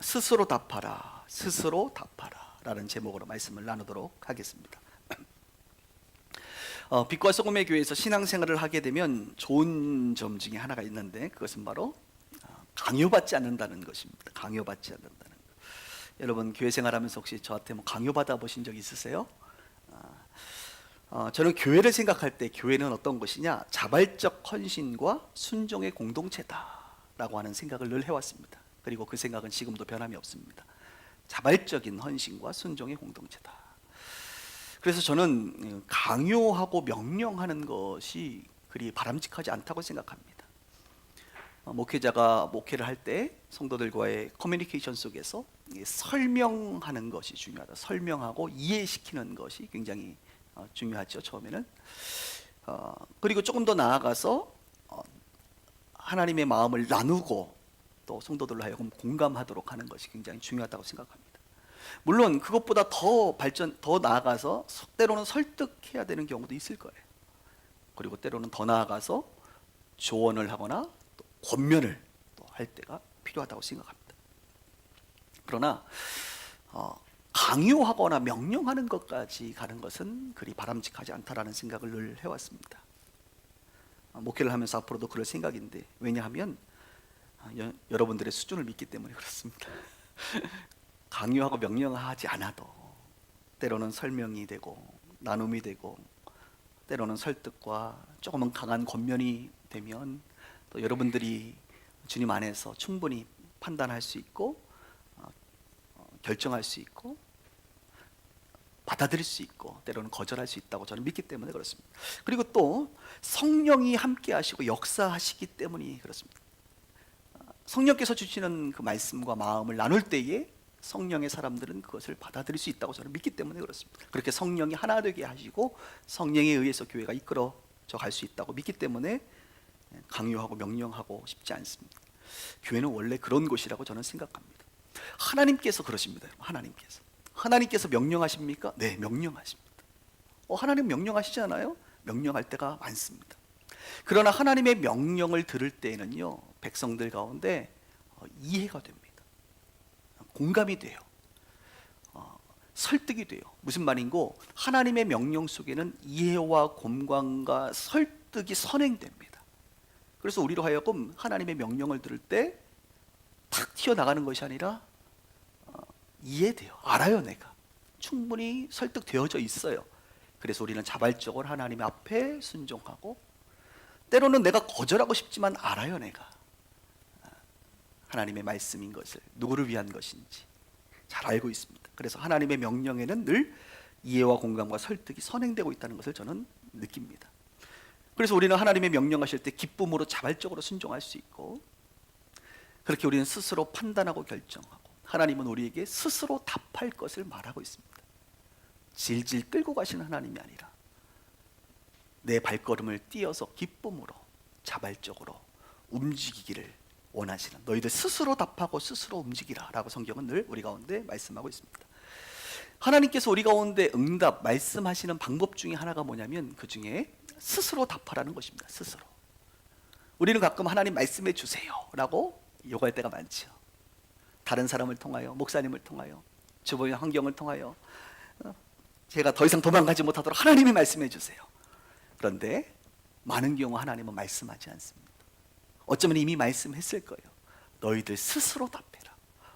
스스로 답하라, 스스로 답하라 라는 제목으로 말씀을 나누도록 하겠습니다. 빛과 소금의 교회에서 신앙생활을 하게 되면 좋은 점 중에 하나가 있는데, 그것은 바로 강요받지 않는다는 것입니다. 강요받지 않는다는 것. 여러분, 교회 생활하면서 혹시 저한테 강요받아 보신 적 있으세요? 저는 교회를 생각할 때 교회는 어떤 것이냐, 자발적 헌신과 순종의 공동체다라고 하는 생각을 늘 해왔습니다. 그리고 그 생각은 지금도 변함이 없습니다. 자발적인 헌신과 순종의 공동체다. 그래서 저는 강요하고 명령하는 것이 그리 바람직하지 않다고 생각합니다. 목회자가 목회를 할 때 성도들과의 커뮤니케이션 속에서 설명하는 것이 중요하다. 설명하고 이해시키는 것이 굉장히 중요하죠, 처음에는. 그리고 조금 더 나아가서 하나님의 마음을 나누고 또 성도들로 하여금 공감하도록 하는 것이 굉장히 중요하다고 생각합니다. 물론 그것보다 더 나아가서 때로는 설득해야 되는 경우도 있을 거예요. 그리고 때로는 더 나아가서 조언을 하거나 또 권면을 또 할 때가 필요하다고 생각합니다. 그러나 강요하거나 명령하는 것까지 가는 것은 그리 바람직하지 않다라는 생각을 늘 해왔습니다. 목회를 하면서 앞으로도 그럴 생각인데, 왜냐하면 여러분들의 수준을 믿기 때문에 그렇습니다. 강요하고 명령하지 않아도 때로는 설명이 되고 나눔이 되고 때로는 설득과 조금은 강한 권면이 되면 또 여러분들이 주님 안에서 충분히 판단할 수 있고 결정할 수 있고 받아들일 수 있고 때로는 거절할 수 있다고 저는 믿기 때문에 그렇습니다. 그리고 또 성령이 함께 하시고 역사하시기 때문이 그렇습니다. 성령께서 주시는 그 말씀과 마음을 나눌 때에 성령의 사람들은 그것을 받아들일 수 있다고 저는 믿기 때문에 그렇습니다. 그렇게 성령이 하나 되게 하시고 성령에 의해서 교회가 이끌어져 갈 수 있다고 믿기 때문에 강요하고 명령하고 싶지 않습니다. 교회는 원래 그런 곳이라고 저는 생각합니다. 하나님께서 그러십니다. 하나님께서 명령하십니까? 네, 명령하십니다. 하나님 명령하시잖아요? 명령할 때가 많습니다. 그러나 하나님의 명령을 들을 때에는요, 백성들 가운데 이해가 됩니다. 공감이 돼요. 설득이 돼요. 무슨 말인고, 하나님의 명령 속에는 이해와 공감과 설득이 선행됩니다. 그래서 우리로 하여금 하나님의 명령을 들을 때 탁 튀어나가는 것이 아니라 이해돼요. 알아요. 내가 충분히 설득되어져 있어요. 그래서 우리는 자발적으로 하나님 앞에 순종하고, 때로는 내가 거절하고 싶지만 알아요. 내가 하나님의 말씀인 것을, 누구를 위한 것인지 잘 알고 있습니다. 그래서 하나님의 명령에는 늘 이해와 공감과 설득이 선행되고 있다는 것을 저는 느낍니다. 그래서 우리는 하나님의 명령하실 때 기쁨으로 자발적으로 순종할 수 있고, 그렇게 우리는 스스로 판단하고 결정하고, 하나님은 우리에게 스스로 답할 것을 말하고 있습니다. 질질 끌고 가시는 하나님이 아니라 내 발걸음을 띄어서 기쁨으로 자발적으로 움직이기를 원하시는, 너희들 스스로 답하고 스스로 움직이라 라고 성경은 늘 우리 가운데 말씀하고 있습니다. 하나님께서 우리 가운데 응답 말씀하시는 방법 중에 하나가 뭐냐면, 그 중에 스스로 답하라는 것입니다. 스스로. 우리는 가끔 하나님 말씀해 주세요 라고 요구할 때가 많죠. 다른 사람을 통하여, 목사님을 통하여, 주변의 환경을 통하여 제가 더 이상 도망가지 못하도록 하나님이 말씀해 주세요. 그런데 많은 경우 하나님은 말씀하지 않습니다. 어쩌면 이미 말씀했을 거예요. 너희들 스스로 답해라.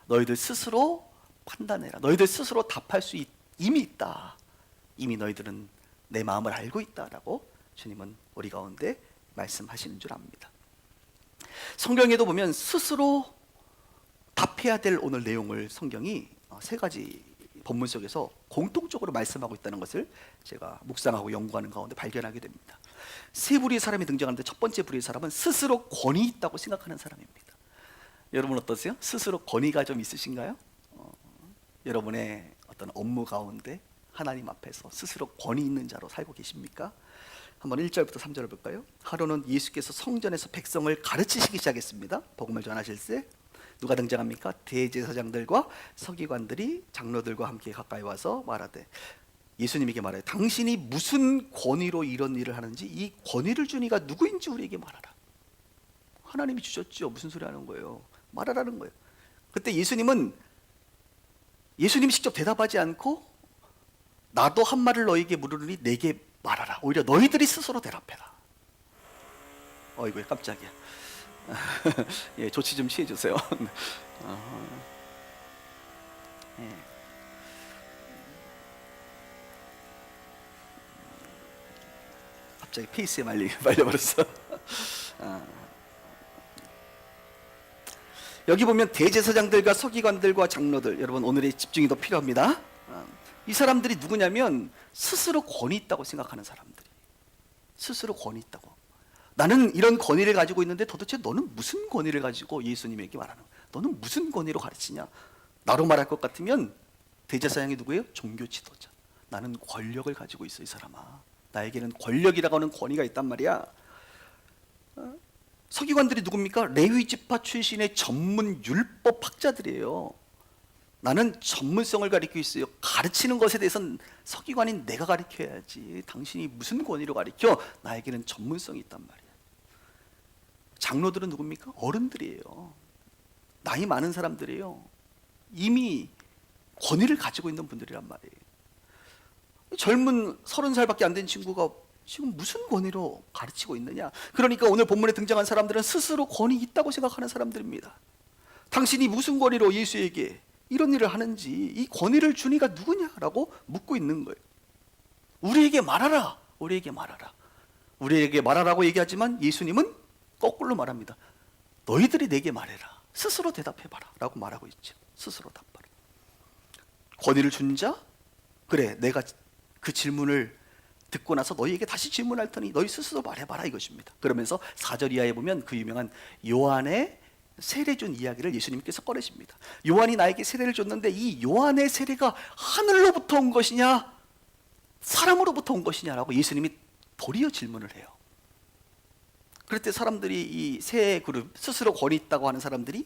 너희들 스스로 판단해라. 너희들 스스로 답할 수 이미 있다. 이미 너희들은 내 마음을 알고 있다라고 주님은 우리 가운데 말씀하시는 줄 압니다. 성경에도 보면 스스로 답해야 될 오늘 내용을 성경이 세 가지 본문 속에서 공통적으로 말씀하고 있다는 것을 제가 묵상하고 연구하는 가운데 발견하게 됩니다. 세 부류의 사람이 등장하는데, 첫 번째 부류의 사람은 스스로 권위 있다고 생각하는 사람입니다. 여러분 어떠세요? 스스로 권위가 좀 있으신가요? 여러분의 어떤 업무 가운데 하나님 앞에서 스스로 권위 있는 자로 살고 계십니까? 한번 1절부터 3절을 볼까요? 하루는 예수께서 성전에서 백성을 가르치시기 시작했습니다. 복음을 전하실 때 누가 등장합니까? 대제사장들과 서기관들이 장로들과 함께 가까이 와서 말하되, 예수님에게 말해요. 당신이 무슨 권위로 이런 일을 하는지, 이 권위를 준 이가 누구인지 우리에게 말하라. 하나님이 주셨죠. 무슨 소리 하는 거예요? 말하라는 거예요. 그때 예수님이 직접 대답하지 않고 나도 한 말을 너에게 물으리니 내게 말하라. 오히려 너희들이 스스로 대답해라. 어이구 깜짝이야. 예, 조치 좀 취해 주세요. 예. 갑자기 페이스에 말려버렸어. 여기 보면 대제사장들과 서기관들과 장로들, 여러분 오늘의 집중이 더 필요합니다. 이 사람들이 누구냐면 스스로 권위 있다고 생각하는 사람들이. 스스로 권위 있다고. 나는 이런 권위를 가지고 있는데 도대체 너는 무슨 권위를 가지고 예수님에게 말하는 거야? 너는 무슨 권위로 가르치냐? 나로 말할 것 같으면 대제사장이 누구예요? 종교 지도자. 나는 권력을 가지고 있어 이 사람아. 나에게는 권력이라고 하는 권위가 있단 말이야. 서기관들이 누굽니까? 레위 지파 출신의 전문 율법 학자들이에요. 나는 전문성을 가리키고 있어요. 가르치는 것에 대해서는 서기관인 내가 가르쳐야지. 당신이 무슨 권위로 가르쳐? 나에게는 전문성이 있단 말이야. 장로들은 누굽니까? 어른들이에요. 나이 많은 사람들이에요. 이미 권위를 가지고 있는 분들이란 말이에요. 젊은 30살밖에 안 된 친구가 지금 무슨 권위로 가르치고 있느냐? 그러니까 오늘 본문에 등장한 사람들은 스스로 권위 있다고 생각하는 사람들입니다. 당신이 무슨 권위로 예수에게 이런 일을 하는지, 이 권위를 준 이가 누구냐라고 묻고 있는 거예요. 우리에게 말하라. 우리에게 말하라. 우리에게 말하라고 얘기하지만 예수님은 거꾸로 말합니다. 너희들이 내게 말해라. 스스로 대답해봐라 라고 말하고 있죠. 스스로 답하라. 권위를 준 자? 그래, 내가 그 질문을 듣고 나서 너희에게 다시 질문할 테니 너희 스스로 말해봐라 이것입니다. 그러면서 4절 이하에 보면 그 유명한 요한의 세례 준 이야기를 예수님께서 꺼내십니다. 요한이 나에게 세례를 줬는데 이 요한의 세례가 하늘로부터 온 것이냐 사람으로부터 온 것이냐라고 예수님이 도리어 질문을 해요. 그럴 때 사람들이 이 세 그룹, 스스로 권위 있다고 하는 사람들이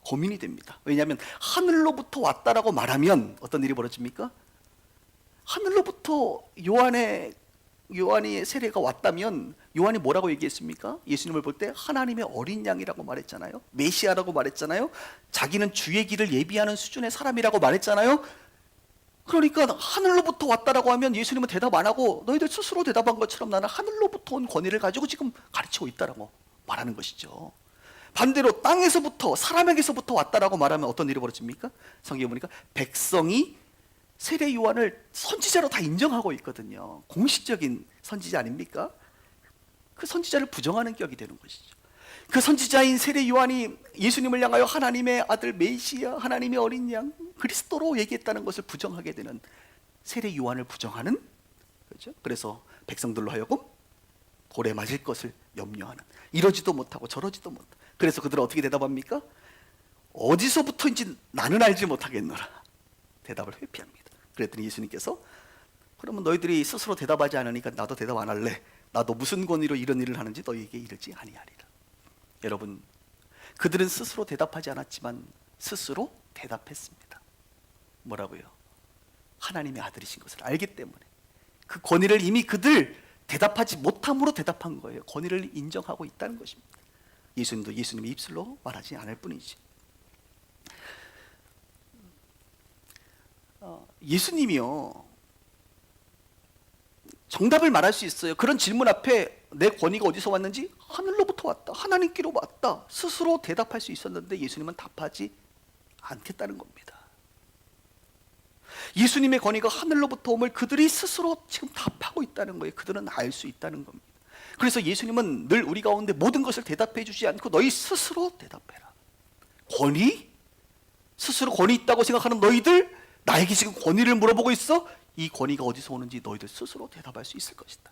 고민이 됩니다. 왜냐하면 하늘로부터 왔다라고 말하면 어떤 일이 벌어집니까? 하늘로부터 요한의 세례가 왔다면 요한이 뭐라고 얘기했습니까? 예수님을 볼 때 하나님의 어린 양이라고 말했잖아요. 메시아라고 말했잖아요. 자기는 주의 길을 예비하는 수준의 사람이라고 말했잖아요. 그러니까 하늘로부터 왔다라고 하면 예수님은 대답 안 하고 너희들 스스로 대답한 것처럼 나는 하늘로부터 온 권위를 가지고 지금 가르치고 있다라고 말하는 것이죠. 반대로 땅에서부터 사람에게서부터 왔다라고 말하면 어떤 일이 벌어집니까? 성경에 보니까 백성이 세례 요한을 선지자로 다 인정하고 있거든요. 공식적인 선지자 아닙니까? 그 선지자를 부정하는 격이 되는 것이죠. 그 선지자인 세례 요한이 예수님을 향하여 하나님의 아들 메시아, 하나님의 어린 양, 그리스도로 얘기했다는 것을 부정하게 되는 세례 요한을 부정하는 그렇죠? 그래서 백성들로 하여금 돌에 맞을 것을 염려하는 이러지도 못하고 저러지도 못하고 그래서 그들은 어떻게 대답합니까? 어디서부터인지 나는 알지 못하겠노라. 대답을 회피합니다. 그랬더니 예수님께서 그러면 너희들이 스스로 대답하지 않으니까 나도 대답 안 할래. 나도 무슨 권위로 이런 일을 하는지 너희에게 이르지 아니하리라. 여러분, 그들은 스스로 대답하지 않았지만 스스로 대답했습니다. 뭐라고요? 하나님의 아들이신 것을 알기 때문에 그 권위를 이미 그들 대답하지 못함으로 대답한 거예요. 권위를 인정하고 있다는 것입니다. 예수님도 예수님의 입술로 말하지 않을 뿐이지. 예수님이요 정답을 말할 수 있어요. 그런 질문 앞에 내 권위가 어디서 왔는지 하늘로부터 왔다, 하나님께로 왔다 스스로 대답할 수 있었는데 예수님은 답하지 않겠다는 겁니다. 예수님의 권위가 하늘로부터 옴을 그들이 스스로 지금 답하고 있다는 거예요. 그들은 알 수 있다는 겁니다. 그래서 예수님은 늘 우리 가운데 모든 것을 대답해 주지 않고 너희 스스로 대답해라. 권위? 스스로 권위 있다고 생각하는 너희들 나에게 지금 권위를 물어보고 있어? 이 권위가 어디서 오는지 너희들 스스로 대답할 수 있을 것이다.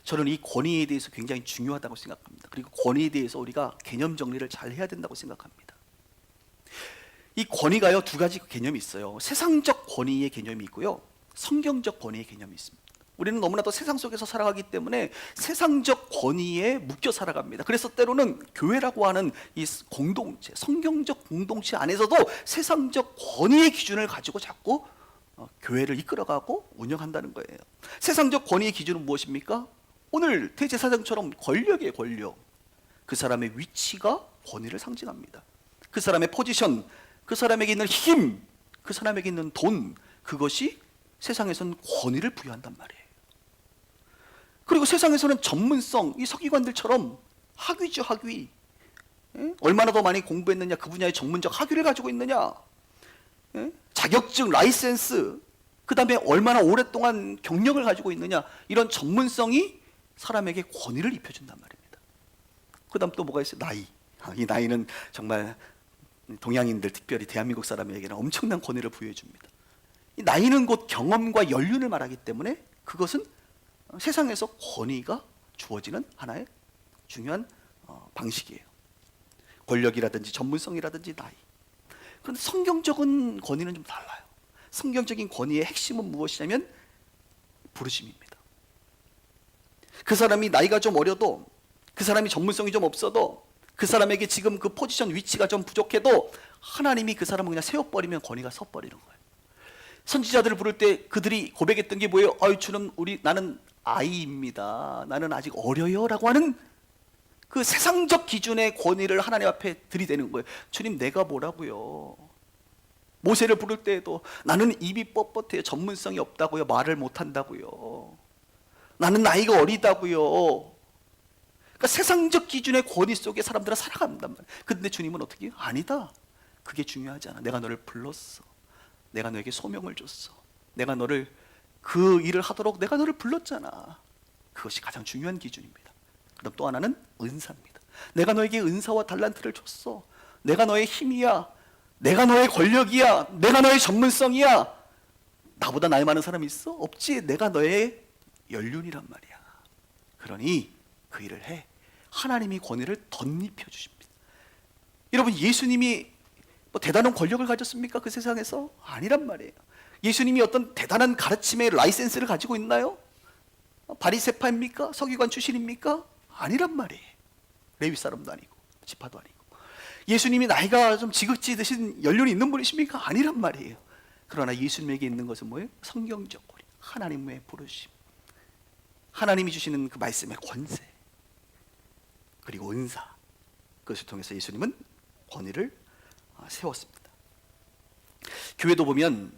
저는 이 권위에 대해서 굉장히 중요하다고 생각합니다. 그리고 권위에 대해서 우리가 개념 정리를 잘 해야 된다고 생각합니다. 이 권위가요 두 가지 개념이 있어요. 세상적 권위의 개념이 있고요, 성경적 권위의 개념이 있습니다. 우리는 너무나도 세상 속에서 살아가기 때문에 세상적 권위에 묶여 살아갑니다. 그래서 때로는 교회라고 하는 이 공동체, 성경적 공동체 안에서도 세상적 권위의 기준을 가지고 자꾸 교회를 이끌어가고 운영한다는 거예요. 세상적 권위의 기준은 무엇입니까? 오늘 대제사장처럼 권력이에요. 권력. 그 사람의 위치가 권위를 상징합니다. 그 사람의 포지션, 그 사람에게 있는 힘, 그 사람에게 있는 돈, 그것이 세상에서는 권위를 부여한단 말이에요. 그리고 세상에서는 전문성, 이 서기관들처럼 학위죠, 학위. 예? 얼마나 더 많이 공부했느냐, 그 분야의 전문적 학위를 가지고 있느냐, 예? 자격증, 라이센스, 그 다음에 얼마나 오랫동안 경력을 가지고 있느냐, 이런 전문성이 사람에게 권위를 입혀준단 말입니다. 그 다음 또 뭐가 있어요? 나이. 이 나이는 정말 동양인들, 특별히 대한민국 사람에게는 엄청난 권위를 부여해줍니다. 이 나이는 곧 경험과 연륜을 말하기 때문에 그것은 세상에서 권위가 주어지는 하나의 중요한 방식이에요. 권력이라든지 전문성이라든지 나이. 그런데 성경적인 권위는 좀 달라요. 성경적인 권위의 핵심은 무엇이냐면 부르심입니다. 그 사람이 나이가 좀 어려도, 그 사람이 전문성이 좀 없어도, 그 사람에게 지금 그 포지션 위치가 좀 부족해도 하나님이 그 사람을 그냥 세워버리면 권위가 서버리는 거예요. 선지자들을 부를 때 그들이 고백했던 게 뭐예요? 주는 나는 아이입니다. 나는 아직 어려요 라고 하는 그 세상적 기준의 권위를 하나님 앞에 들이대는 거예요. 주님, 내가 뭐라고요? 모세를 부를 때에도 나는 입이 뻣뻣해요. 전문성이 없다고요. 말을 못한다고요. 나는 나이가 어리다고요. 그러니까 세상적 기준의 권위 속에 사람들은 살아간단 말이에요. 근데 주님은 어떻게 해요? 아니다. 그게 중요하지 않아. 내가 너를 불렀어. 내가 너에게 소명을 줬어. 내가 너를 그 일을 하도록 내가 너를 불렀잖아. 그것이 가장 중요한 기준입니다. 그럼 또 하나는 은사입니다. 내가 너에게 은사와 달란트를 줬어. 내가 너의 힘이야. 내가 너의 권력이야. 내가 너의 전문성이야. 나보다 나이 많은 사람이 있어? 없지. 내가 너의 연륜이란 말이야. 그러니 그 일을 해. 하나님이 권위를 덧입혀 주십니다. 여러분, 예수님이 뭐 대단한 권력을 가졌습니까? 그 세상에서? 아니란 말이에요. 예수님이 어떤 대단한 가르침의 라이센스를 가지고 있나요? 바리새파입니까? 서기관 출신입니까? 아니란 말이에요. 레위 사람도 아니고 지파도 아니고. 예수님이 나이가 좀 지긋지 드신 연륜이 있는 분이십니까? 아니란 말이에요. 그러나 예수님에게 있는 것은 뭐예요? 성경적 권위, 하나님의 부르심, 하나님이 주시는 그 말씀의 권세, 그리고 은사, 그것을 통해서 예수님은 권위를 세웠습니다. 교회도 보면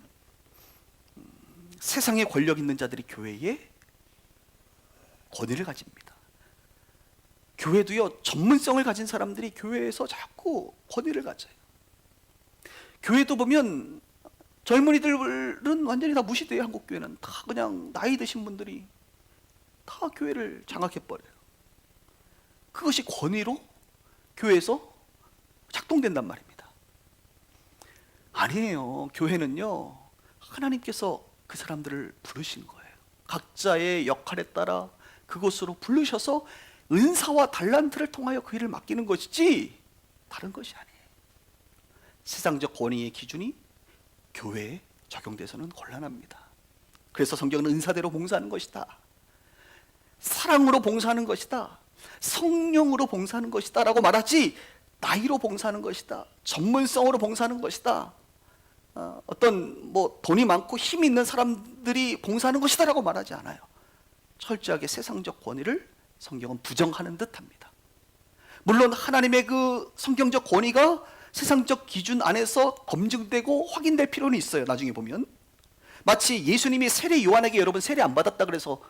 세상에 권력 있는 자들이 교회에 권위를 가집니다. 교회도요, 전문성을 가진 사람들이 교회에서 자꾸 권위를 가져요. 교회도 보면 젊은이들은 완전히 다 무시돼요. 한국 교회는 다 그냥 나이 드신 분들이 다 교회를 장악해버려요. 그것이 권위로 교회에서 작동된단 말입니다. 아니에요. 교회는요, 하나님께서 그 사람들을 부르신 거예요. 각자의 역할에 따라 그곳으로 부르셔서 은사와 달란트를 통하여 그 일을 맡기는 것이지 다른 것이 아니에요. 세상적 권위의 기준이 교회에 적용돼서는 곤란합니다. 그래서 성경은 은사대로 봉사하는 것이다, 사랑으로 봉사하는 것이다, 성령으로 봉사하는 것이다 라고 말하지, 나이로 봉사하는 것이다, 전문성으로 봉사하는 것이다, 어떤 뭐 돈이 많고 힘이 있는 사람들이 봉사하는 것이다 라고 말하지 않아요. 철저하게 세상적 권위를 성경은 부정하는 듯합니다. 물론 하나님의 그 성경적 권위가 세상적 기준 안에서 검증되고 확인될 필요는 있어요. 나중에 보면 마치 예수님이 세례 요한에게 여러분 세례 안 받았다 그래서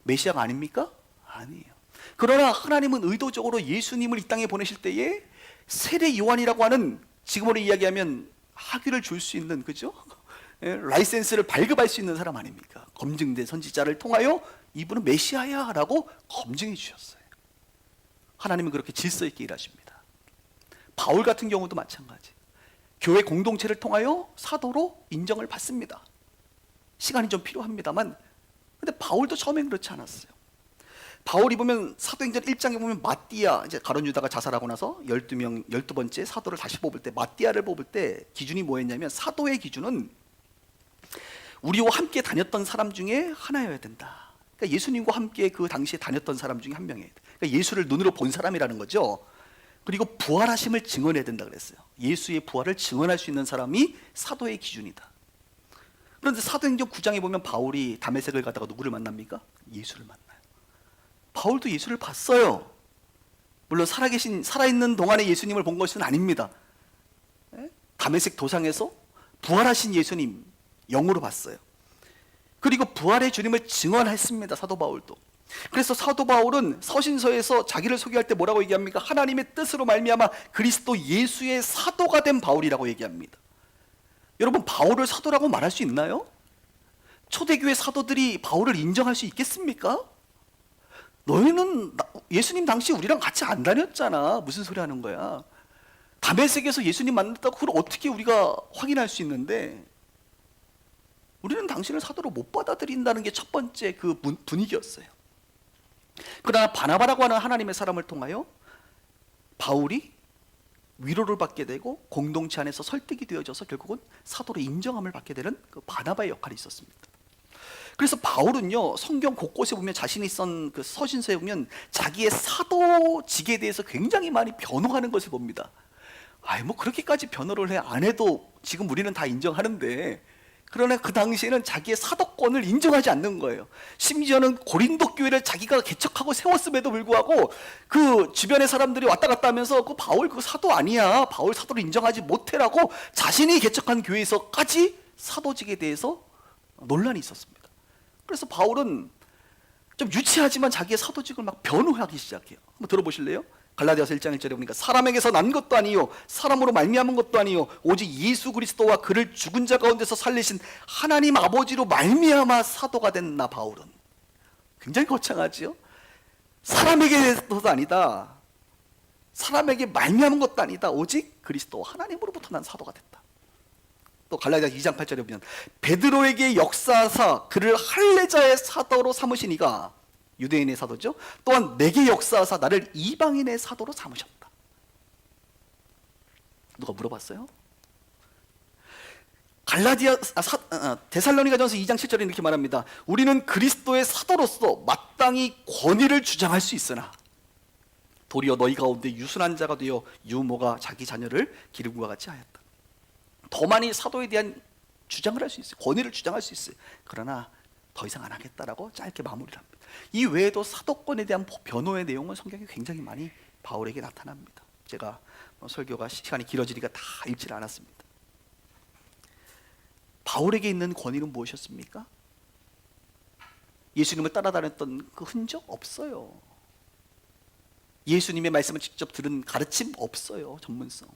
메시아가 아닙니까? 아니에요. 그러나 하나님은 의도적으로 예수님을 이 땅에 보내실 때에 세례 요한이라고 하는, 지금으로 이야기하면 학위를 줄 수 있는, 그죠? 라이센스를 발급할 수 있는 사람 아닙니까? 검증된 선지자를 통하여 이분은 메시아야 라고 검증해 주셨어요. 하나님은 그렇게 질서 있게 일하십니다. 바울 같은 경우도 마찬가지. 교회 공동체를 통하여 사도로 인정을 받습니다. 시간이 좀 필요합니다만, 근데 바울도 처음엔 그렇지 않았어요. 바울이 보면 사도행전 1장에 보면 마띠아, 이제 가룟 유다가 자살하고 나서 12명, 12번째 사도를 다시 뽑을 때, 마띠아를 뽑을 때 기준이 뭐였냐면, 사도의 기준은 우리와 함께 다녔던 사람 중에 하나여야 된다. 그러니까 예수님과 함께 그 당시에 다녔던 사람 중에 한 명이에요. 그러니까 예수를 눈으로 본 사람이라는 거죠. 그리고 부활하심을 증언해야 된다 그랬어요. 예수의 부활을 증언할 수 있는 사람이 사도의 기준이다. 그런데 사도행전 9장에 보면 바울이 다메섹을 가다가 누구를 만납니까? 예수를 만나요. 바울도 예수를 봤어요. 물론 살아있는 동안에 예수님을 본 것은 아닙니다. 다메섹 도상에서 부활하신 예수님 영으로 봤어요. 그리고 부활의 주님을 증언했습니다. 사도 바울도. 그래서 사도 바울은 서신서에서 자기를 소개할 때 뭐라고 얘기합니까? 하나님의 뜻으로 말미암아 그리스도 예수의 사도가 된 바울이라고 얘기합니다. 여러분, 바울을 사도라고 말할 수 있나요? 초대교회 사도들이 바울을 인정할 수 있겠습니까? 너희는 예수님 당시 우리랑 같이 안 다녔잖아. 무슨 소리 하는 거야? 다메섹에서 예수님 만났다고 그걸 어떻게 우리가 확인할 수 있는데, 우리는 당신을 사도로 못 받아들인다는 게 첫 번째 그 분위기였어요. 그러나 바나바라고 하는 하나님의 사람을 통하여 바울이 위로를 받게 되고 공동체 안에서 설득이 되어져서 결국은 사도로 인정함을 받게 되는 그 바나바의 역할이 있었습니다. 그래서 바울은요, 성경 곳곳에 보면 자신이 쓴 그 서신서에 보면 자기의 사도직에 대해서 굉장히 많이 변호하는 것을 봅니다. 아이, 뭐 그렇게까지 변호를 안 해도 지금 우리는 다 인정하는데, 그러나 그 당시에는 자기의 사도권을 인정하지 않는 거예요. 심지어는 고린도 교회를 자기가 개척하고 세웠음에도 불구하고 그 주변의 사람들이 왔다 갔다 하면서 그 바울 그거 사도 아니야, 바울 사도를 인정하지 못해라고 자신이 개척한 교회에서까지 사도직에 대해서 논란이 있었습니다. 그래서 바울은 좀 유치하지만 자기의 사도직을 막 변호하기 시작해요. 한번 들어보실래요? 갈라디아서 1장 1절에 보니까 사람에게서 난 것도 아니요 사람으로 말미암은 것도 아니요 오직 예수 그리스도와 그를 죽은 자 가운데서 살리신 하나님 아버지로 말미암아 사도가 된 나 바울은. 굉장히 거창하지요? 사람에게서도 아니다, 사람에게 말미암은 것도 아니다, 오직 그리스도 하나님으로부터 난 사도가 됐다. 또 갈라디아서 2장 8절에 보면 베드로에게 역사하사 그를 할례자의 사도로 삼으시니가, 유대인의 사도죠. 또한 내게 역사하사 나를 이방인의 사도로 삼으셨다. 누가 물어봤어요? 데살로니가전서 2장 7절에 이렇게 말합니다. 우리는 그리스도의 사도로서 마땅히 권위를 주장할 수 있으나 도리어 너희 가운데 유순한 자가 되어 유모가 자기 자녀를 기름과 같이 하였다. 더 많이 사도에 대한 주장을 할 수 있어요. 권위를 주장할 수 있어요. 그러나 더 이상 안 하겠다라고 짧게 마무리를 합니다. 이 외에도 사도권에 대한 변호의 내용은 성경에 굉장히 많이 바울에게 나타납니다. 제가 설교가 시간이 길어지니까 다 읽지 않았습니다. 바울에게 있는 권위는 무엇이었습니까? 예수님을 따라다녔던 그 흔적 없어요. 예수님의 말씀을 직접 들은 가르침 없어요. 전문성.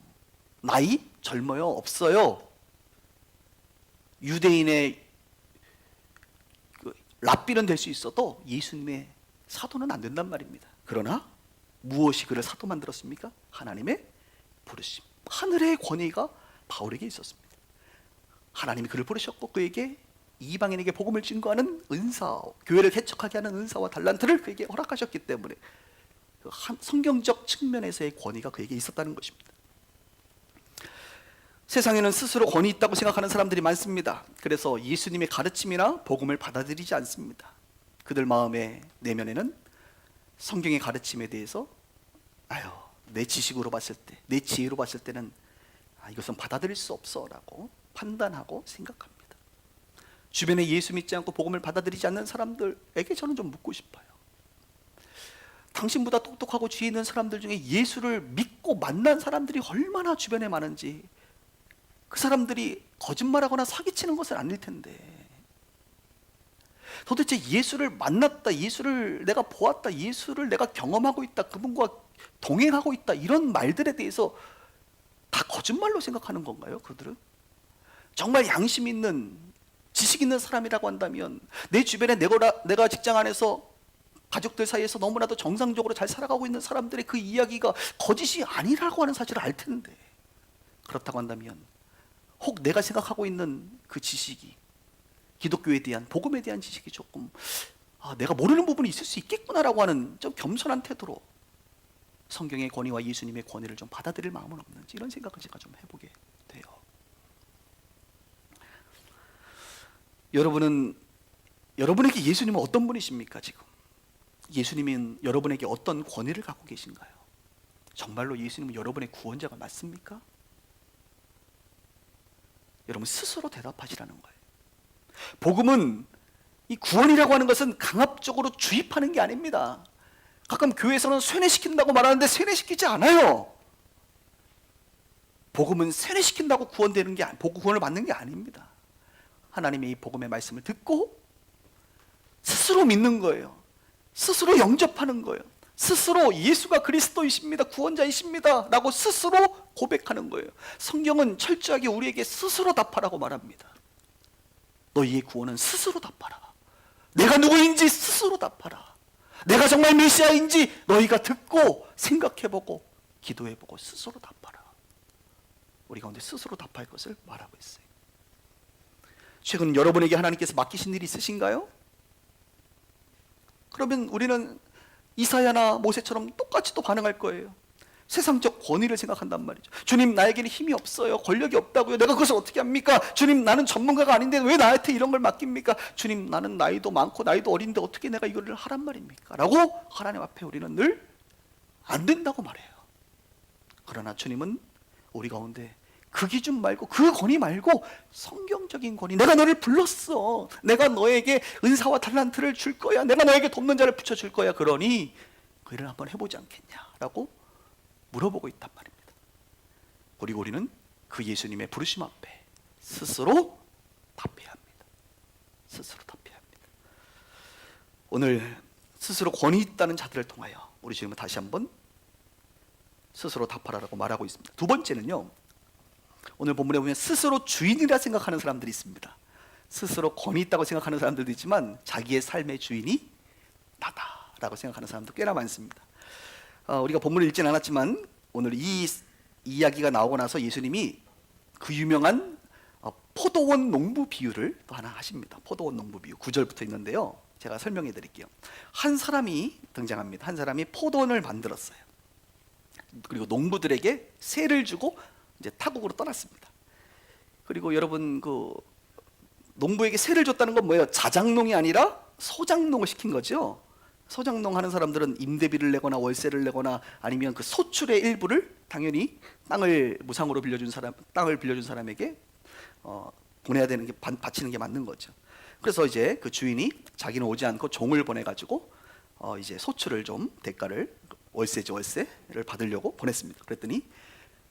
나이? 젊어요? 없어요. 유대인의 랍비는 될 수 있어도 예수님의 사도는 안 된단 말입니다. 그러나 무엇이 그를 사도 만들었습니까? 하나님의 부르심, 하늘의 권위가 바울에게 있었습니다. 하나님이 그를 부르셨고 그에게 이방인에게 복음을 증거하는 은사, 교회를 개척하게 하는 은사와 달란트를 그에게 허락하셨기 때문에 그 성경적 측면에서의 권위가 그에게 있었다는 것입니다. 세상에는 스스로 권위 있다고 생각하는 사람들이 많습니다. 그래서 예수님의 가르침이나 복음을 받아들이지 않습니다. 그들 마음의 내면에는 성경의 가르침에 대해서 내 지식으로 봤을 때, 내 지혜로 봤을 때는 이것은 받아들일 수 없어 라고 판단하고 생각합니다. 주변에 예수 믿지 않고 복음을 받아들이지 않는 사람들에게 저는 좀 묻고 싶어요. 당신보다 똑똑하고 지혜 있는 사람들 중에 예수를 믿고 만난 사람들이 얼마나 주변에 많은지, 그 사람들이 거짓말하거나 사기치는 것은 아닐 텐데, 도대체 예수를 만났다, 예수를 내가 보았다, 예수를 내가 경험하고 있다, 그분과 동행하고 있다, 이런 말들에 대해서 다 거짓말로 생각하는 건가요? 그들은 정말 양심 있는, 지식 있는 사람이라고 한다면, 내 주변에 내가 직장 안에서 가족들 사이에서 너무나도 정상적으로 잘 살아가고 있는 사람들의 그 이야기가 거짓이 아니라고 하는 사실을 알 텐데, 그렇다고 한다면 혹 내가 생각하고 있는 그 지식이, 기독교에 대한, 복음에 대한 지식이 조금 내가 모르는 부분이 있을 수 있겠구나라고 하는 좀 겸손한 태도로 성경의 권위와 예수님의 권위를 좀 받아들일 마음은 없는지, 이런 생각을 제가 좀 해보게 돼요. 여러분에게 예수님은 어떤 분이십니까? 지금 예수님은 여러분에게 어떤 권위를 갖고 계신가요? 정말로 예수님은 여러분의 구원자가 맞습니까? 여러분 스스로 대답하시라는 거예요. 복음은, 이 구원이라고 하는 것은 강압적으로 주입하는 게 아닙니다. 가끔 교회에서는 쇠뇌시킨다고 말하는데 쇠뇌시키지 않아요. 복음은 세뇌시킨다고 구원되는 게 구원을 받는 게 아닙니다. 하나님의 이 복음의 말씀을 듣고 스스로 믿는 거예요. 스스로 영접하는 거예요. 스스로 예수가 그리스도이십니다, 구원자이십니다 라고 스스로 고백하는 거예요. 성경은 철저하게 우리에게 스스로 답하라고 말합니다. 너희의 구원은 스스로 답하라. 내가 누구인지 스스로 답하라. 내가 정말 메시아인지 너희가 듣고 생각해보고 기도해보고 스스로 답하라. 우리 가운데 스스로 답할 것을 말하고 있어요. 최근 여러분에게 하나님께서 맡기신 일이 있으신가요? 그러면 우리는 이사야나 모세처럼 똑같이 또 반응할 거예요. 세상적 권위를 생각한단 말이죠. 주님, 나에게는 힘이 없어요. 권력이 없다고요. 내가 그것을 어떻게 합니까? 주님, 나는 전문가가 아닌데 왜 나한테 이런 걸 맡깁니까? 주님, 나는 나이도 많고 나이도 어린데 어떻게 내가 이거를 하란 말입니까? 라고 하나님 앞에 우리는 늘 안 된다고 말해요. 그러나 주님은 우리 가운데 그 기준 말고, 그 권위 말고 성경적인 권위, 내가 너를 불렀어, 내가 너에게 은사와 달란트를 줄 거야, 내가 너에게 돕는 자를 붙여줄 거야, 그러니 그 일을 한번 해보지 않겠냐라고 물어보고 있단 말입니다. 그리고 우리는 그 예수님의 부르심 앞에 스스로 답해야 합니다. 스스로 답해야 합니다. 오늘 스스로 권위 있다는 자들을 통하여 우리 주님은 다시 한번 스스로 답하라라고 말하고 있습니다. 두 번째는요, 오늘 본문에 보면 스스로 주인이라 생각하는 사람들이 있습니다. 스스로 권위 있다고 생각하는 사람들도 있지만 자기의 삶의 주인이 나다라고 생각하는 사람도 꽤나 많습니다. 우리가 본문을 읽진 않았지만 오늘 이 이야기가 나오고 나서 예수님이 그 유명한 포도원 농부 비유를 또 하나 하십니다. 포도원 농부 비유 9절부터 있는데요, 제가 설명해 드릴게요. 한 사람이 등장합니다. 한 사람이 포도원을 만들었어요. 그리고 농부들에게 세를 주고 이제 타국으로 떠났습니다. 그리고 여러분, 그 농부에게 세를 줬다는 건 뭐예요? 자장농이 아니라 소장농을 시킨 거죠. 소장농 하는 사람들은 임대비를 내거나 월세를 내거나 아니면 그 소출의 일부를 당연히 땅을 무상으로 빌려준 사람, 땅을 빌려준 사람에게 보내야 되는 게, 바치는 게 맞는 거죠. 그래서 이제 그 주인이 자기는 오지 않고 종을 보내가지고 이제 소출을 좀 대가를, 월세를 받으려고 보냈습니다. 그랬더니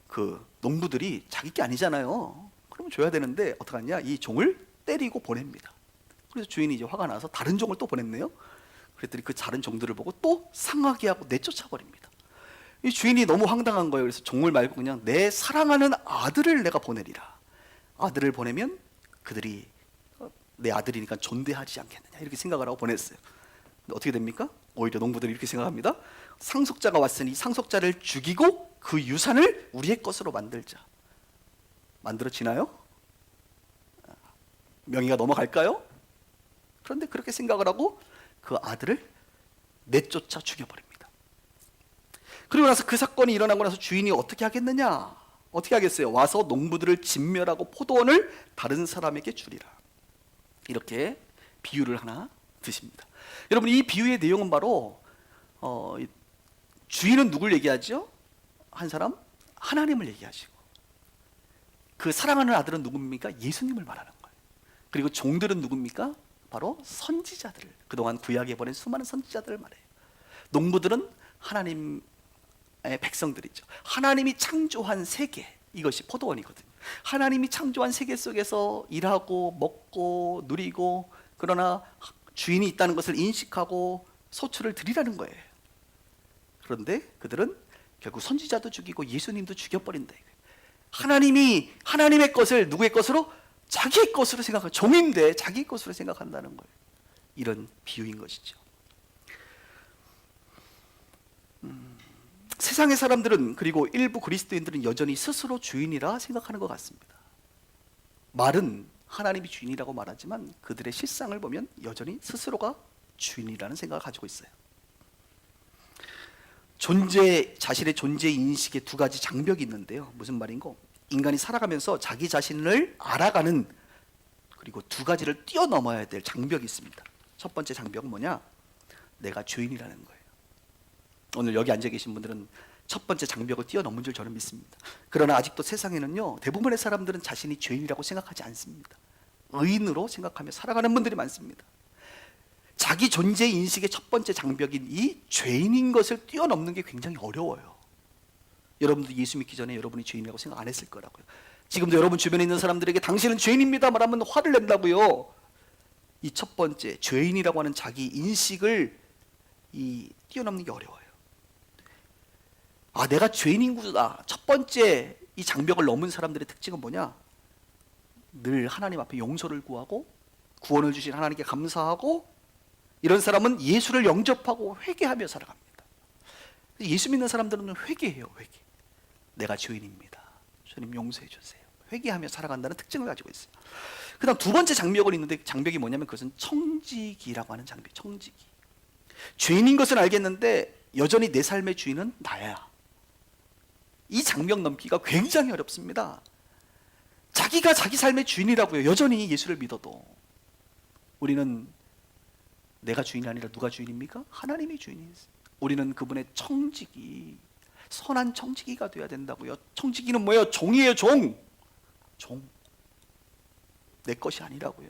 그 농부들이 자기 게 아니잖아요. 그럼 줘야 되는데 어떡하냐? 이 종을 때리고 보냅니다. 그래서 주인이 이제 화가 나서 다른 종을 또 보냈네요. 그랬더니 그 다른 종들을 보고 또 상하게 하고 내쫓아 버립니다. 이 주인이 너무 황당한 거예요. 그래서 종을 말고 그냥 내 사랑하는 아들을 내가 보내리라. 아들을 보내면 그들이 내 아들이니까 존대하지 않겠느냐, 이렇게 생각을 하고 보냈어요. 근데 어떻게 됩니까? 오히려 농부들이 이렇게 생각합니다. 상속자가 왔으니 상속자를 죽이고 그 유산을 우리의 것으로 만들자. 만들어지나요? 명의가 넘어갈까요? 그런데 그렇게 생각을 하고 그 아들을 내쫓아 죽여버립니다. 그리고 나서 그 사건이 일어나고 나서 주인이 어떻게 하겠느냐? 어떻게 하겠어요? 와서 농부들을 진멸하고 포도원을 다른 사람에게 주리라. 이렇게 비유를 하나 드십니다. 여러분, 이 비유의 내용은 바로 주인은 누굴 얘기하죠? 한 사람, 하나님을 얘기하시고, 그 사랑하는 아들은 누굽니까? 예수님을 말하는 거예요. 그리고 종들은 누굽니까? 바로 선지자들을, 그동안 구약에 보낸 수많은 선지자들을 말해요. 농부들은 하나님의 백성들이죠. 하나님이 창조한 세계, 이것이 포도원이거든요. 하나님이 창조한 세계 속에서 일하고 먹고 누리고, 그러나 주인이 있다는 것을 인식하고 소출을 드리라는 거예요. 그런데 그들은 결국 선지자도 죽이고 예수님도 죽여버린다. 하나님이 하나님의 것을 누구의 것으로? 자기의 것으로 생각하고, 종인데 자기의 것으로 생각한다는 거예요. 이런 비유인 것이죠. 세상의 사람들은, 그리고 일부 그리스도인들은 여전히 스스로 주인이라 생각하는 것 같습니다. 말은 하나님이 주인이라고 말하지만 그들의 실상을 보면 여전히 스스로가 주인이라는 생각을 가지고 있어요. 자신의 존재 인식에 두 가지 장벽이 있는데요. 무슨 말인고? 인간이 살아가면서 자기 자신을 알아가는, 그리고 두 가지를 뛰어넘어야 될 장벽이 있습니다. 첫 번째 장벽은 뭐냐? 내가 주인이라는 거예요. 오늘 여기 앉아 계신 분들은 첫 번째 장벽을 뛰어넘은 줄 저는 믿습니다. 그러나 아직도 세상에는요, 대부분의 사람들은 자신이 죄인이라고 생각하지 않습니다. 의인으로 생각하며 살아가는 분들이 많습니다. 자기 존재 인식의 첫 번째 장벽인 이 죄인인 것을 뛰어넘는 게 굉장히 어려워요. 여러분도 예수 믿기 전에 여러분이 죄인이라고 생각 안 했을 거라고요. 지금도 여러분 주변에 있는 사람들에게 당신은 죄인입니다 말하면 화를 낸다고요. 이 첫 번째 죄인이라고 하는 자기 인식을 뛰어넘는 게 어려워요. 아, 내가 죄인인구나. 첫 번째 이 장벽을 넘은 사람들의 특징은 뭐냐? 늘 하나님 앞에 용서를 구하고 구원을 주신 하나님께 감사하고, 이런 사람은 예수를 영접하고 회개하며 살아갑니다. 예수 믿는 사람들은 회개해요. 회개. 내가 죄인입니다. 주님 용서해 주세요. 회개하며 살아간다는 특징을 가지고 있어요. 그 다음 두 번째 장벽은 있는데, 장벽이 뭐냐면 그것은 청지기라고 하는 장벽. 청지기. 죄인인 것은 알겠는데 여전히 내 삶의 주인은 나야. 이 장벽 넘기가 굉장히 어렵습니다. 자기가 자기 삶의 주인이라고요. 여전히 예수를 믿어도. 우리는 내가 주인이 아니라 누가 주인입니까? 하나님이 주인이에요. 우리는 그분의 청지기, 선한 청지기가 되어야 된다고요. 청지기는 뭐예요? 종이에요. 종. 내 것이 아니라고요.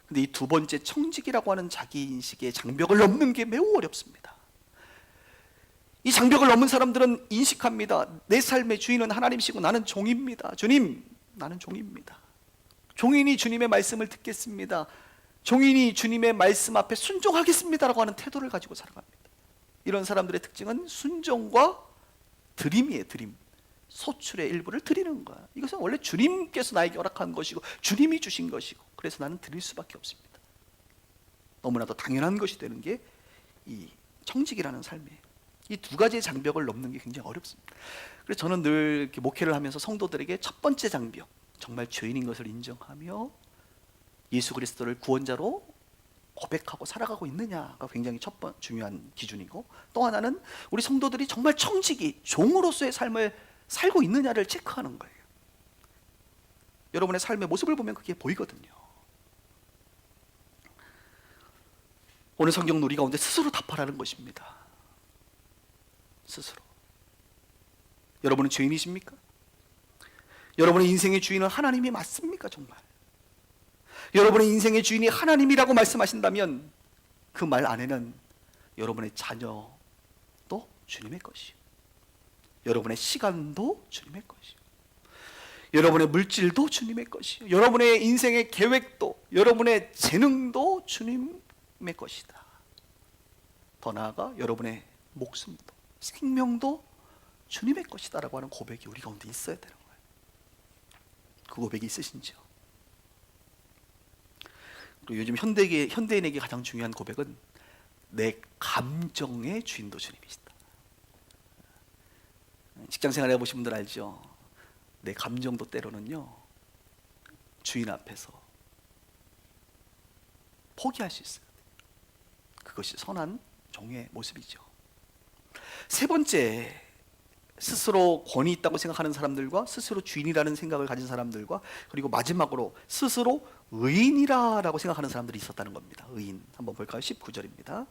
근데 이 두 번째 청지기라고 하는 자기 인식의 장벽을 넘는 게 매우 어렵습니다. 이 장벽을 넘은 사람들은 인식합니다. 내 삶의 주인은 하나님이시고 나는 종입니다. 주님, 나는 종입니다. 종인이 주님의 말씀을 듣겠습니다. 종인이 주님의 말씀 앞에 순종하겠습니다라고 하는 태도를 가지고 살아갑니다. 이런 사람들의 특징은 순종과 드림이에요. 드림. 소출의 일부를 드리는 거야. 이것은 원래 주님께서 나에게 허락한 것이고 주님이 주신 것이고, 그래서 나는 드릴 수밖에 없습니다. 너무나도 당연한 것이 되는 게 이 청직이라는 삶이에요. 이 두 가지의 장벽을 넘는 게 굉장히 어렵습니다. 그래서 저는 늘 이렇게 목회를 하면서 성도들에게 첫 번째 장벽, 정말 죄인인 것을 인정하며 예수 그리스도를 구원자로 고백하고 살아가고 있느냐가 굉장히 중요한 기준이고, 또 하나는 우리 성도들이 정말 청지기, 종으로서의 삶을 살고 있느냐를 체크하는 거예요. 여러분의 삶의 모습을 보면 그게 보이거든요. 오늘 성경 놀이 가운데 스스로 답하라는 것입니다. 스스로. 여러분은 죄인이십니까? 여러분의 인생의 주인은 하나님이 맞습니까? 정말 여러분의 인생의 주인이 하나님이라고 말씀하신다면 그 말 안에는 여러분의 자녀도 주님의 것이요, 여러분의 시간도 주님의 것이요, 여러분의 물질도 주님의 것이요, 여러분의 인생의 계획도, 여러분의 재능도 주님의 것이다. 더 나아가 여러분의 목숨도, 생명도 주님의 것이다라고 하는 고백이 우리 가운데 있어야 되는 거예요. 그 고백이 있으신지요? 그리고 요즘 현대인에게 가장 중요한 고백은 내 감정의 주인도 주님이시다. 직장생활 해보신 분들 알죠? 내 감정도 때로는요, 주인 앞에서 포기할 수 있어요. 그것이 선한 종의 모습이죠. 세 번째, 스스로 권위 있다고 생각하는 사람들과 스스로 주인이라는 생각을 가진 사람들과, 그리고 마지막으로 스스로 의인이라고 생각하는 사람들이 있었다는 겁니다. 의인. 한번 볼까요? 19절입니다.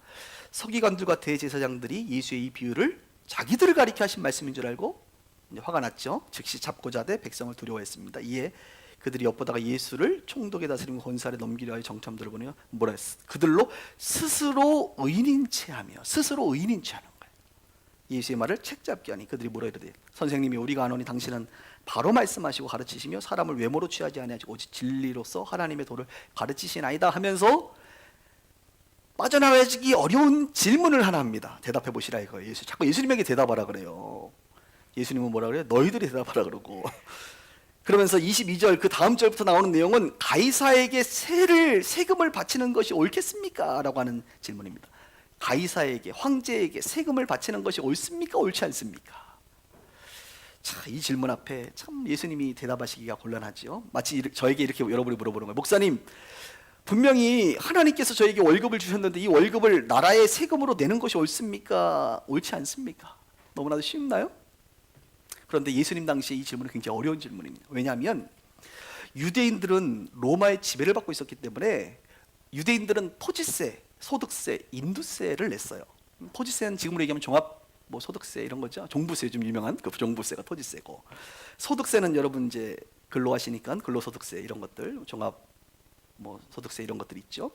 서기관들과 대제사장들이 예수의 이 비유를 자기들을 가리켜 하신 말씀인 줄 알고 이제 화가 났죠. 즉시 잡고자 하되 백성을 두려워했습니다. 이에 그들이 엿보다가 예수를 총독에 다스리는 권세 아래 넘기려 하여 정탐들을 보내어 뭐라 했어? 그들로 스스로 의인인 체하며, 스스로 의인인 체하는 거예요. 예수의 말을 책잡게 하니 그들이 뭐라 이르되 선생님이 우리가 아노니 당신은 바로 말씀하시고 가르치시며 사람을 외모로 취하지 아니하시고 오직 진리로서 하나님의 도를 가르치시나이다 하면서 빠져나가기 어려운 질문을 하나 합니다. 대답해 보시라 이거예요. 자꾸 예수님에게 대답하라 그래요. 예수님은 뭐라 그래요? 너희들이 대답하라 그러고. 그러면서 22절 그 다음 절부터 나오는 내용은 가이사에게 세금을 바치는 것이 옳겠습니까? 라고 하는 질문입니다. 가이사에게, 황제에게 세금을 바치는 것이 옳습니까? 옳지 않습니까? 자, 이 질문 앞에 참 예수님이 대답하시기가 곤란하지요. 마치 저에게 이렇게 여러분이 물어보는 거예요. 목사님, 분명히 하나님께서 저에게 월급을 주셨는데 이 월급을 나라의 세금으로 내는 것이 옳습니까? 옳지 않습니까? 너무나도 쉽나요? 그런데 예수님 당시에 이 질문은 굉장히 어려운 질문입니다. 왜냐하면 유대인들은 로마의 지배를 받고 있었기 때문에 유대인들은 토지세, 소득세, 인두세를 냈어요. 토지세는 지금으로 얘기하면 종합 소득세 이런 거죠. 종부세, 좀 유명한 그 종부세가 토지세고, 소득세는 여러분 이제 근로하시니까 근로소득세 이런 것들, 종합 소득세 이런 것들이 있죠.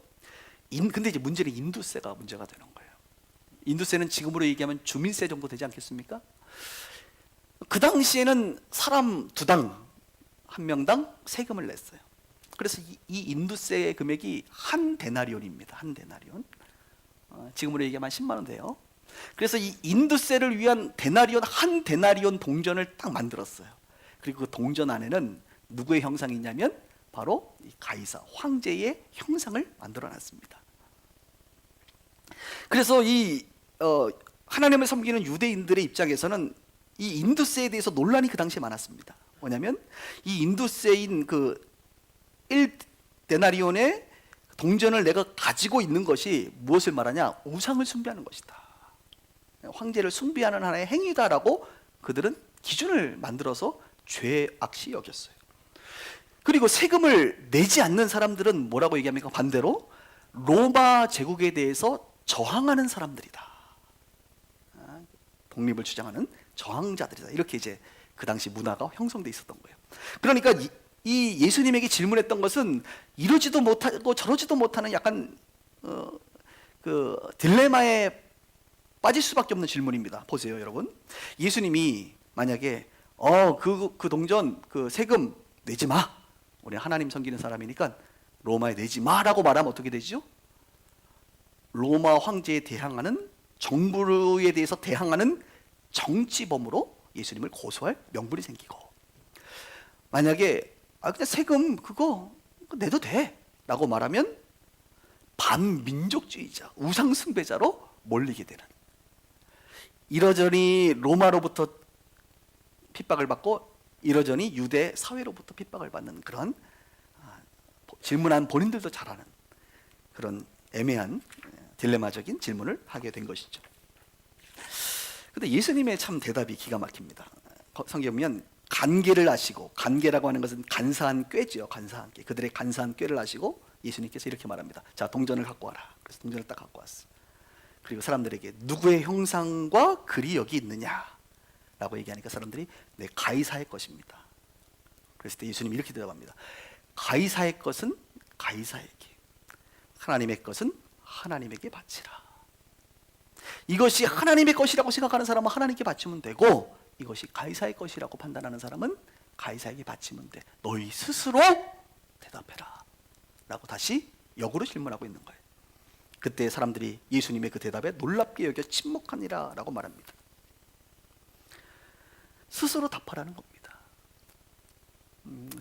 근데 이제 문제는 인두세가 문제가 되는 거예요. 인두세는 지금으로 얘기하면 주민세 정도 되지 않겠습니까? 그 당시에는 사람 두 당, 한 명당 세금을 냈어요. 그래서 이 인두세의 금액이 한 데나리온입니다. 한 데나리온. 지금으로 얘기하면 10만 원 돼요. 그래서 이 인두세를 위한 데나리온, 한 데나리온 동전을 딱 만들었어요. 그리고 그 동전 안에는 누구의 형상이 있냐면 바로 이 가이사 황제의 형상을 만들어 놨습니다. 그래서 하나님을 섬기는 유대인들의 입장에서는 이 인두세에 대해서 논란이 그 당시에 많았습니다. 뭐냐면 이 인두세인 그 1데나리온의 동전을 내가 가지고 있는 것이 무엇을 말하냐? 우상을 숭배하는 것이다. 황제를 숭배하는 하나의 행위다라고 그들은 기준을 만들어서 죄악시 여겼어요. 그리고 세금을 내지 않는 사람들은 뭐라고 얘기합니까? 반대로 로마 제국에 대해서 저항하는 사람들이다. 독립을 주장하는 저항자들이다. 이렇게 이제 그 당시 문화가 형성돼 있었던 거예요. 그러니까 이 예수님에게 질문했던 것은 이러지도 못하고 저러지도 못하는 약간 그 딜레마에 빠질 수밖에 없는 질문입니다. 보세요, 여러분. 예수님이 만약에 그 동전 그 세금 내지 마. 우리 하나님 섬기는 사람이니까 로마에 내지 마라고 말하면 어떻게 되죠? 로마 황제에 대항하는 정부에 대해서 대항하는 정치범으로 예수님을 고소할 명분이 생기고, 만약에 그냥 세금 그거 내도 돼 라고 말하면 반민족주의자, 우상숭배자로 몰리게 되는, 이러저니 로마로부터 핍박을 받고 이러저니 유대 사회로부터 핍박을 받는 그런 질문한 본인들도 잘 아는 그런 애매한 딜레마적인 질문을 하게 된 것이죠. 근데 예수님의 참 대답이 기가 막힙니다. 성경에 보면 간계를 아시고, 간계라고 하는 것은 간사한 꾀죠. 간사한 꾀. 그들의 간사한 꾀를 아시고 예수님께서 이렇게 말합니다. 자, 동전을 갖고 와라. 그래서 동전을 딱 갖고 왔어. 그리고 사람들에게 누구의 형상과 글이 여기 있느냐 라고 얘기하니까 사람들이 네, 가이사의 것입니다. 그랬을 때 예수님이 이렇게 대답합니다. 가이사의 것은 가이사에게, 하나님의 것은 하나님에게 바치라. 이것이 하나님의 것이라고 생각하는 사람은 하나님께 바치면 되고, 이것이 가이사의 것이라고 판단하는 사람은 가이사에게 바치면 돼. 너희 스스로 대답해라 라고 다시 역으로 질문하고 있는 거예요. 그때 사람들이 예수님의 그 대답에 놀랍게 여겨 침묵하니라 라고 말합니다. 스스로 답하라는 겁니다.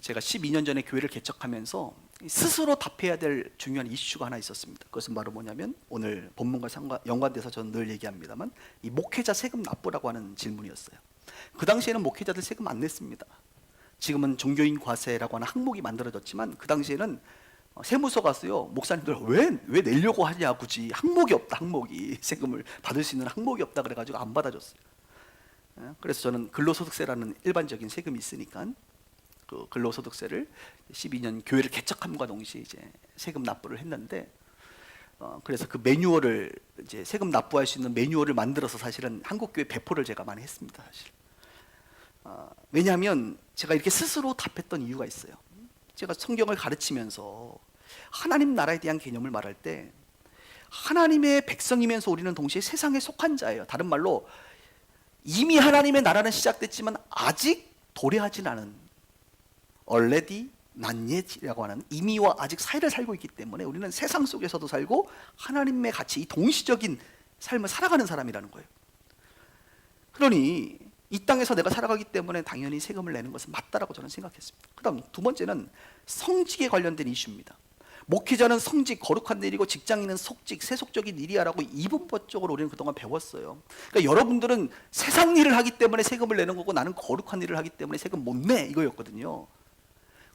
제가 12년 전에 교회를 개척하면서 스스로 답해야 될 중요한 이슈가 하나 있었습니다. 그것은 바로 뭐냐면 오늘 본문과 연관돼서 저는 늘 얘기합니다만 이 목회자 세금 납부라고 하는 질문이었어요. 그 당시에는 목회자들 세금 안 냈습니다. 지금은 종교인 과세라고 하는 항목이 만들어졌지만 그 당시에는 세무서 갔어요. 목사님들 왜 내려고 하냐, 굳이 항목이 없다, 항목이 세금을 받을 수 있는 항목이 없다 그래가지고 안 받아줬어요. 그래서 저는 근로소득세라는 일반적인 세금이 있으니까 그 근로소득세를 12년 교회를 개척함과 동시에 이제 세금 납부를 했는데, 그래서 그 매뉴얼을 이제 세금 납부할 수 있는 매뉴얼을 만들어서 사실은 한국교회 배포를 제가 많이 했습니다. 사실. 왜냐하면 제가 이렇게 스스로 답했던 이유가 있어요. 제가 성경을 가르치면서 하나님 나라에 대한 개념을 말할 때 하나님의 백성이면서 우리는 동시에 세상에 속한 자예요. 다른 말로 이미 하나님의 나라는 시작됐지만 아직 도래하진 않은 already not yet이라고 하는 이미와 아직 사이를 살고 있기 때문에 우리는 세상 속에서도 살고 하나님의 같이 이 동시적인 삶을 살아가는 사람이라는 거예요. 그러니 이 땅에서 내가 살아가기 때문에 당연히 세금을 내는 것은 맞다라고 저는 생각했습니다. 그 다음 두 번째는 성직에 관련된 이슈입니다. 목회자는 성직, 거룩한 일이고 직장인은 속직, 세속적인 일이야라고 이분법적으로 우리는 그동안 배웠어요. 그러니까 여러분들은 세상 일을 하기 때문에 세금을 내는 거고 나는 거룩한 일을 하기 때문에 세금 못 내, 이거였거든요.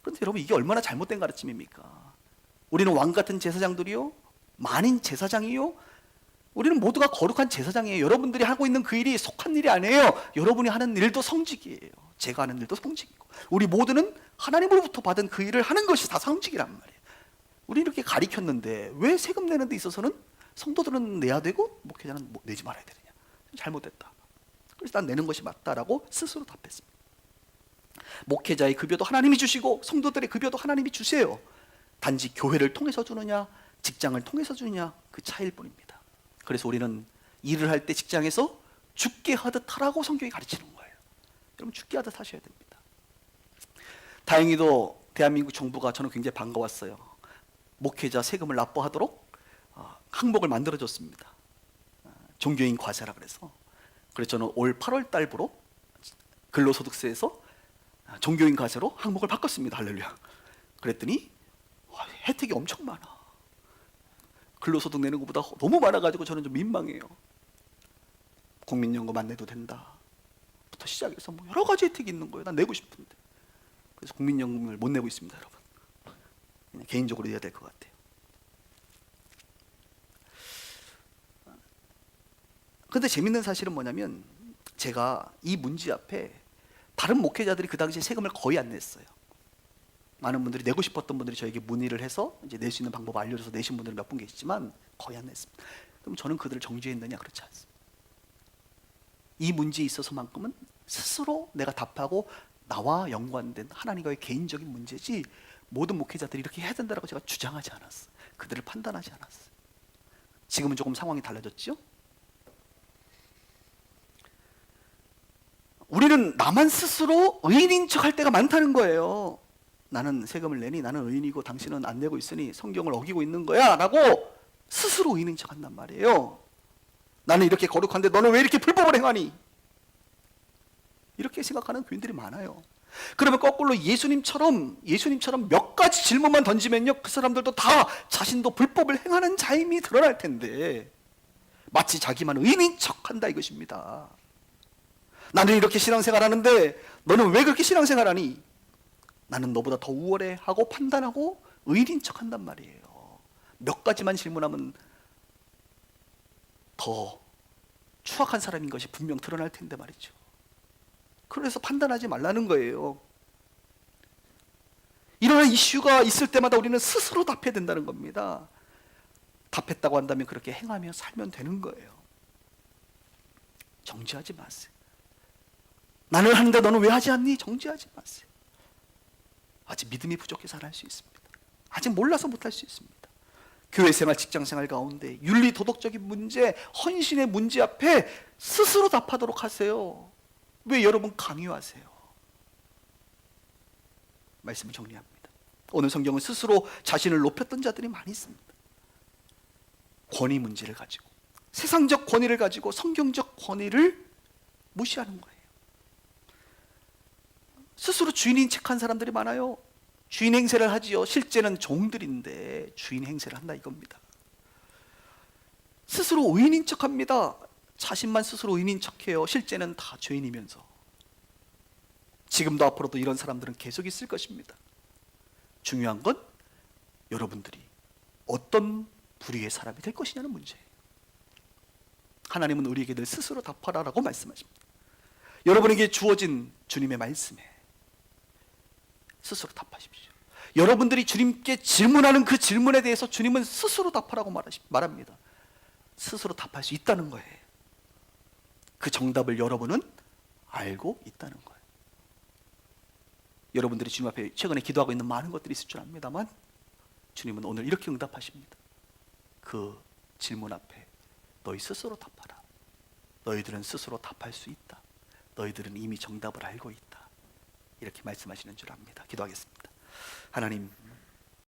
그런데 여러분, 이게 얼마나 잘못된 가르침입니까? 우리는 왕 같은 제사장들이요, 만인 제사장이요, 우리는 모두가 거룩한 제사장이에요. 여러분들이 하고 있는 그 일이 속한 일이 아니에요. 여러분이 하는 일도 성직이에요. 제가 하는 일도 성직이고, 우리 모두는 하나님으로부터 받은 그 일을 하는 것이 다 성직이란 말이에요. 우리 이렇게 가리켰는데 왜 세금 내는 데 있어서는 성도들은 내야 되고 목회자는 내지 말아야 되느냐? 잘못됐다. 그래서 난 내는 것이 맞다라고 스스로 답했습니다. 목회자의 급여도 하나님이 주시고 성도들의 급여도 하나님이 주세요. 단지 교회를 통해서 주느냐, 직장을 통해서 주느냐, 그 차이일 뿐입니다. 그래서 우리는 일을 할 때 직장에서 죽게 하듯 하라고 성경이 가르치는 거예요. 여러분 죽게 하다 사셔야 됩니다. 다행히도 대한민국 정부가 저는 굉장히 반가웠어요. 목회자 세금을 납부하도록 항목을 만들어줬습니다. 종교인 과세라 그래서. 그래서 저는 올 8월 달부로 근로소득세에서 종교인 과세로 항목을 바꿨습니다. 할렐루야. 그랬더니 혜택이 엄청 많아. 근로소득 내는 것보다 너무 많아가지고 저는 좀 민망해요. 국민연금 안 내도 된다 부터 시작해서 뭐 여러 가지 혜택이 있는 거예요. 난 내고 싶은데. 그래서 국민연금을 못 내고 있습니다, 여러분. 그냥 개인적으로 내야 될 것 같아요. 근데 재밌는 사실은 뭐냐면 제가 이 문제 앞에 다른 목회자들이 그 당시에 세금을 거의 안 냈어요. 많은 분들이 내고 싶었던 분들이 저에게 문의를 해서 이제 낼 수 있는 방법 알려줘서 내신 분들은 몇 분 계시지만 거의 안 냈습니다. 그럼 저는 그들을 정죄했느냐? 그렇지 않습니다. 이 문제에 있어서만큼은 스스로 내가 답하고 나와 연관된 하나님과의 개인적인 문제지 모든 목회자들이 이렇게 해야 된다고 제가 주장하지 않았어요. 그들을 판단하지 않았어요. 지금은 조금 상황이 달라졌죠? 우리는 나만 스스로 의인인 척할 때가 많다는 거예요. 나는 세금을 내니 나는 의인이고 당신은 안 내고 있으니 성경을 어기고 있는 거야 라고 스스로 의인인 척한단 말이에요. 나는 이렇게 거룩한데 너는 왜 이렇게 불법을 행하니? 이렇게 생각하는 교인들이 많아요. 그러면 거꾸로 예수님처럼 몇 가지 질문만 던지면요, 그 사람들도 다 자신도 불법을 행하는 자임이 드러날 텐데 마치 자기만 의인인 척한다 이것입니다. 나는 이렇게 신앙생활하는데 너는 왜 그렇게 신앙생활하니? 나는 너보다 더 우월해 하고 판단하고 의인인 척한단 말이에요. 몇 가지만 질문하면 더 추악한 사람인 것이 분명 드러날 텐데 말이죠. 그래서 판단하지 말라는 거예요. 이런 이슈가 있을 때마다 우리는 스스로 답해야 된다는 겁니다. 답했다고 한다면 그렇게 행하며 살면 되는 거예요. 정죄하지 마세요. 나는 하는데 너는 왜 하지 않니? 정죄하지 마세요. 아직 믿음이 부족해서 안 할 수 있습니다. 아직 몰라서 못할 수 있습니다. 교회생활, 직장생활 가운데 윤리 도덕적인 문제, 헌신의 문제 앞에 스스로 답하도록 하세요. 왜 여러분 강요하세요? 말씀을 정리합니다. 오늘 성경은 스스로 자신을 높였던 자들이 많이 있습니다. 권위 문제를 가지고, 세상적 권위를 가지고 성경적 권위를 무시하는 거예요. 스스로 주인인 척한 사람들이 많아요. 주인 행세를 하지요. 실제는 종들인데 주인 행세를 한다 이겁니다. 스스로 의인인 척합니다. 자신만 스스로 의인인 척해요. 실제는 다 죄인이면서. 지금도 앞으로도 이런 사람들은 계속 있을 것입니다. 중요한 건 여러분들이 어떤 부류의 사람이 될 것이냐는 문제예요. 하나님은 우리에게 늘 스스로 답하라라고 말씀하십니다. 여러분에게 주어진 주님의 말씀에 스스로 답하십시오. 여러분들이 주님께 질문하는 그 질문에 대해서 주님은 스스로 답하라고 말합니다. 스스로 답할 수 있다는 거예요. 그 정답을 여러분은 알고 있다는 거예요. 여러분들이 주님 앞에 최근에 기도하고 있는 많은 것들이 있을 줄 압니다만 주님은 오늘 이렇게 응답하십니다. 그 질문 앞에 너희 스스로 답하라. 너희들은 스스로 답할 수 있다. 너희들은 이미 정답을 알고 있다. 이렇게 말씀하시는 줄 압니다. 기도하겠습니다. 하나님,